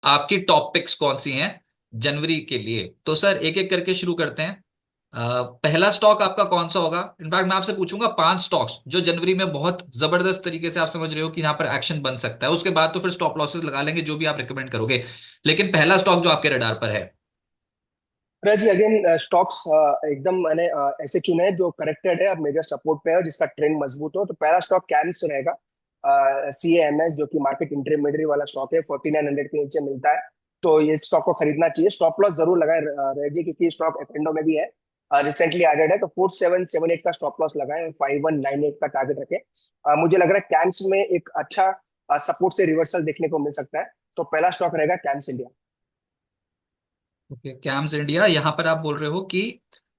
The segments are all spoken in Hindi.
आपकी टॉप पिक्स कौन सी हैं जनवरी के लिए। तो सर एक एक करके शुरू करते हैं। पहला स्टॉक आपका कौन सा होगा। इनफैक्ट मैं आपसे पूछूंगा 5 स्टॉक्स जो जनवरी में बहुत जबरदस्त तरीके से आप समझ रहे हो कि यहाँ पर एक्शन बन सकता है। उसके बाद तो फिर स्टॉप लॉसेस लगा लेंगे जो भी आप रिकमेंड करोगे। लेकिन पहला स्टॉक जो आपके रडार पर है। जी अगेन स्टॉक्स एकदम मैंने ऐसे चुने हैं जो करेक्टेड है और मेजर सपोर्ट पे है और जिसका ट्रेंड मजबूत हो। तो पहला स्टॉक कैम्स रहेगा, CAMS, जो कि मार्केट इंटरमीडिएट वाला स्टॉक है, 4900 के नीचे मिलता है। तो ये स्टॉक को खरीदना चाहिए। स्टॉप लॉस जरूर लगाए रहे क्योंकि स्टॉक एफएनडो में भी है, रिसेंटली एडेड है। तो 4778 का स्टॉप लॉस लगाए और 5198 का टारगेट रखे। मुझे लग रहा है कैम्स में एक अच्छा सपोर्ट से रिवर्सल देखने को मिल सकता है। तो पहला स्टॉक रहेगा camps India. Okay, camps India. यहाँ पर आप बोल रहे हो कि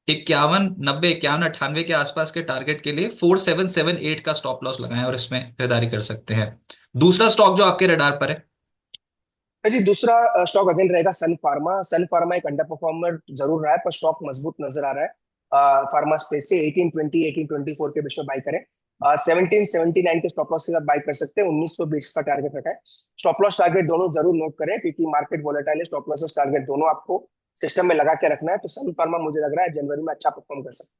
5190, 5198 के आसपास के टारगेट के लिए 4778 का स्टॉप लॉस लगाएं और इसमें खरीदारी कर सकते हैं। दूसरा स्टॉक जो आपके रडार पर है। जी दूसरा स्टॉक अगेन रहेगा सन फार्मा। सन फार्मा एक अंडर परफॉर्मर जरूर रहा है पर स्टॉक मजबूत नजर आ रहा है। फार्मा स्पेस से 1820 1824 के बीच में बाई करें। 1779 के स्टॉप लॉस के साथ बाई कर सकते हैं। 1920 का टारगेट रखा है। स्टॉप लॉस टारगेट दोनों जरूर नोट करें क्योंकि मार्केट वोलेटाइल है। स्टॉप लॉस टारगेट दोनों आपको सिस्टम में लगा के रखना है। तो सन फार्मा मुझे लग रहा है जनवरी में अच्छा परफॉर्म कर सकता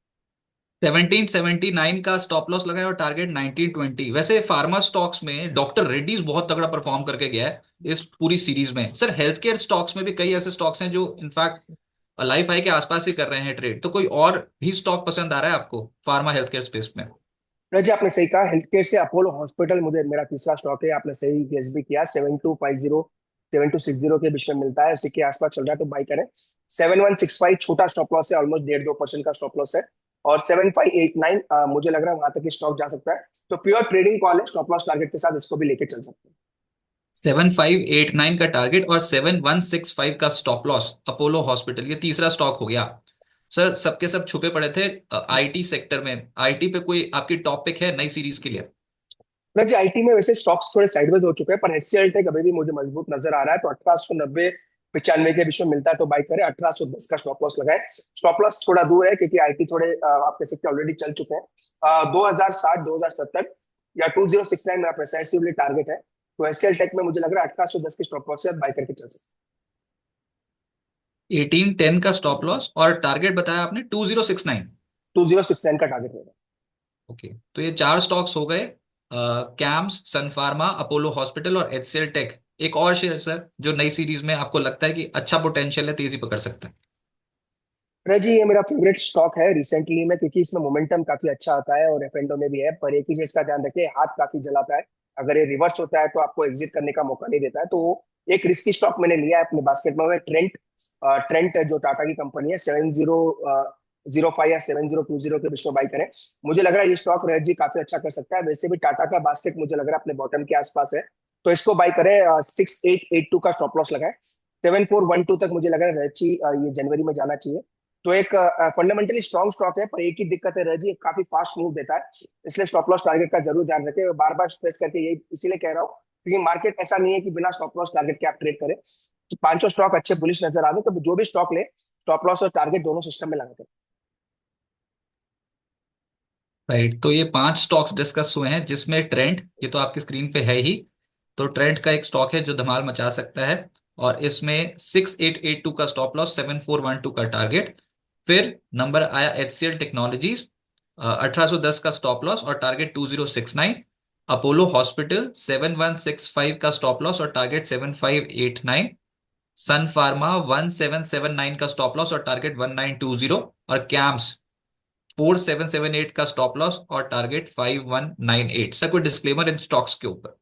1779 का स्टॉप लॉस लगाए और टारगेट 1920। वैसे फार्मा स्टॉक्स में डॉक्टर रेड्डीज बहुत तगड़ा परफॉर्म करके गया है इस पूरी सीरीज में। सर हेल्थ केयर स्टॉक्स में भी कई ऐसे स्टॉक्स हैं जो इनफैक्ट लाइफ हाई के आसपास ही कर रहे हैं ट्रेड। तो कोई और भी स्टॉक पसंद आ रहा है आपको फार्मा हेल्थ केयर स्पेस में। है। जी आपने सही कहा, हेल्थ केयर से अपोलो हॉस्पिटल मुझे मेरा तीसरा स्टॉक है। आपने सही गेस भी किया। 7250 7260 के बीच में मिलता है, उसी के आसपास चल रहा है तो बाई करें। 7165 छोटा स्टॉप लॉस है, ऑलमोस्ट 1.5-2% का स्टॉप लॉस है। और 7589 मुझे लग रहा है वहां तक स्टॉक जा सकता है। तो प्योर ट्रेडिंग कॉल है, स्टॉप लॉस टारगेट के साथ इसको भी लेके चल सकते हैं। 7589 का टारगेट और 7165 का स्टॉप लॉस अपोलो हॉस्पिटल, ये तीसरा स्टॉक हो गया। सर सबके सब छुपे पड़े थे आईटी सेक्टर में। आईटी पे कोई आपकी टॉपिक है नई सीरीज के लिए। मतलब जी आईटी में वैसे स्टॉक्स थोड़े साइडवेज हो चुके हैं पर एचसीएल टेक अभी भी मुझे मजबूत नजर आ रहा है। तो 1890 95 के बीच में मिलता है तो बाई करें। 1810 का स्टॉप लॉस लगाए। स्टॉप लॉस थोड़ा दूर है क्योंकि आईटी थोड़े आप कह सकते हैं ऑलरेडी चल चुके हैं। 2060 2070 या 2069 मेरा प्रेसाइसिवली टारगेट है। तो एचसीएल टेक में मुझे लग रहा है 1810 के स्टॉप लॉस से बाई करके चल सकते 1810 का स्टॉप लॉस और टारगेट बताया आपने 2069। 2069 का टारगेट रहेगा। ओके, तो ये चार स्टॉक्स हो गए। कैम्स, सन फार्मा, अपोलो हॉस्पिटल और एचसीएल टेक। एक और शेयर सर जो नई सीरीज में आपको लगता है कि अच्छा पोटेंशियल है, तेजी पकड़ सकता है। जी ये मेरा फेवरेट स्टॉक है रिसेंटली में क्योंकि इसमें मोमेंटम काफी अच्छा आता है और एफ में भी है। पर एक ही चीज का ध्यान रखिए, हाथ काफी जलाता है। अगर ये रिवर्स होता है तो आपको एग्जिट करने का मौका नहीं देता है। तो एक रिस्की स्टॉक मैंने लिया है अपने बास्केट में, ट्रेंट। ट्रेंट जो टाटा की कंपनी है, 7005 या 7020 के बीच में बाई करें। मुझे लग रहा है ये स्टॉक रह जी काफी अच्छा कर सकता है। वैसे भी टाटा का बास्केट मुझे लग रहा है अपने बॉटम के आसपास है। तो इसको बाई करें। 6882 का स्टॉप लॉस लगाए। 7412 तक मुझे लग रहा है रची ये जनवरी में जाना चाहिए। तो एक फंडामेंटली स्ट्रॉन्ग स्टॉक है पर एक ही दिक्कत है रजी, काफी फास्ट मूव देता है। इसलिए स्टॉप लॉस टारगेट का जरूर ध्यान रखें। बार बार स्ट्रेस करके यही इसीलिए कह रहा हूँ क्योंकि मार्केट ऐसा नहीं है कि बिना स्टॉप लॉस टारगेट के आप ट्रेड करें। तो पांचों स्टॉक अच्छे बुलिश नजर आ रहे हैं, तो जो भी स्टॉक ले स्टॉप लॉस और टारगेट दोनों सिस्टम में लगा राइट, तो ये 5 स्टॉक्स डिस्कस हुए हैं जिसमें ट्रेंड, ये तो आपकी स्क्रीन पे है ही। तो ट्रेंड का एक स्टॉक है जो धमाल मचा सकता है और इसमें 6882 का स्टॉप लॉस, 7412 का टारगेट। फिर नंबर आया एचसीएल टेक्नोलॉजीज, 1810 का स्टॉप लॉस और टारगेट 2069। अपोलो हॉस्पिटल 7165 का स्टॉप लॉस और टारगेट 7589। सन फार्मा 1779 का स्टॉप लॉस और टारगेट 1920। और कैम्स 4778 का स्टॉप लॉस और टारगेट 5198। सर कोई डिस्क्लेमर इन स्टॉक्स के ऊपर।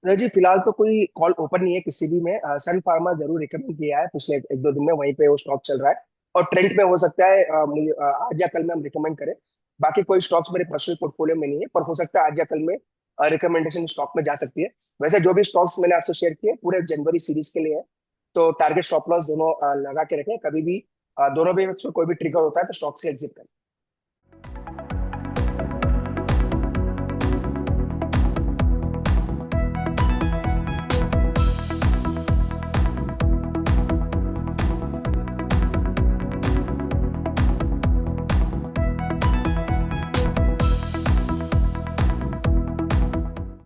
जी फिलहाल तो कोई कॉल ओपन नहीं है किसी भी में। सन फार्मा जरूर रिकमेंड किया है पिछले एक दो दिन में, वहीं पे वो स्टॉक चल रहा है। और ट्रेंड में हो सकता है आज या कल में हम रिकमेंड करें। बाकी कोई स्टॉक्स मेरे पर्सनल पोर्टफोलियो में नहीं है पर हो सकता है आज या कल में रिकमेंडेशन स्टॉक में जा सकती है। वैसे जो भी स्टॉक्स मैंने आपसे शेयर किए पूरे जनवरी सीरीज के लिए है। तो टारगेट स्टॉप लॉस दोनों लगा के रखें। कभी भी दोनों भी उसमें कोई भी ट्रिगर होता है तो स्टॉक से एग्जिट करें।